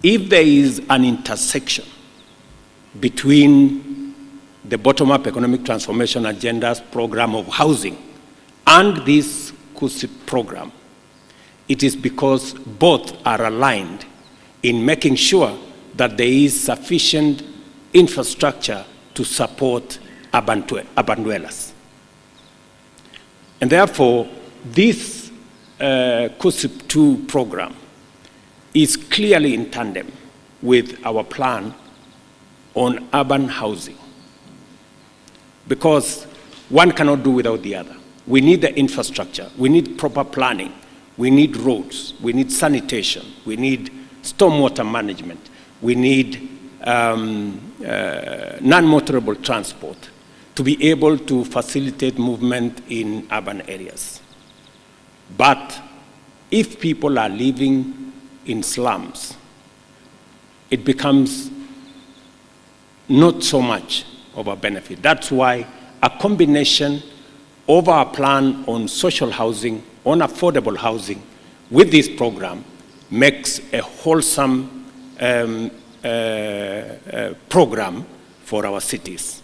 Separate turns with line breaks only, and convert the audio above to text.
if there is an intersection between the bottom-up economic transformation agenda's program of housing and this KUSIP program, it is because both are aligned in making sure that there is sufficient infrastructure to support urban dwellers. And therefore, this KUSIP 2 program is clearly in tandem with our plan on urban housing, because one cannot do without the other. We need the infrastructure, we need proper planning, we need roads, we need sanitation, we need stormwater management, we need non-motorable transport to be able to facilitate movement in urban areas. But if people are living in slums, it becomes not so much of a benefit. That's why a combination of our plan on social housing, on affordable housing, with this program makes a wholesome program for our cities.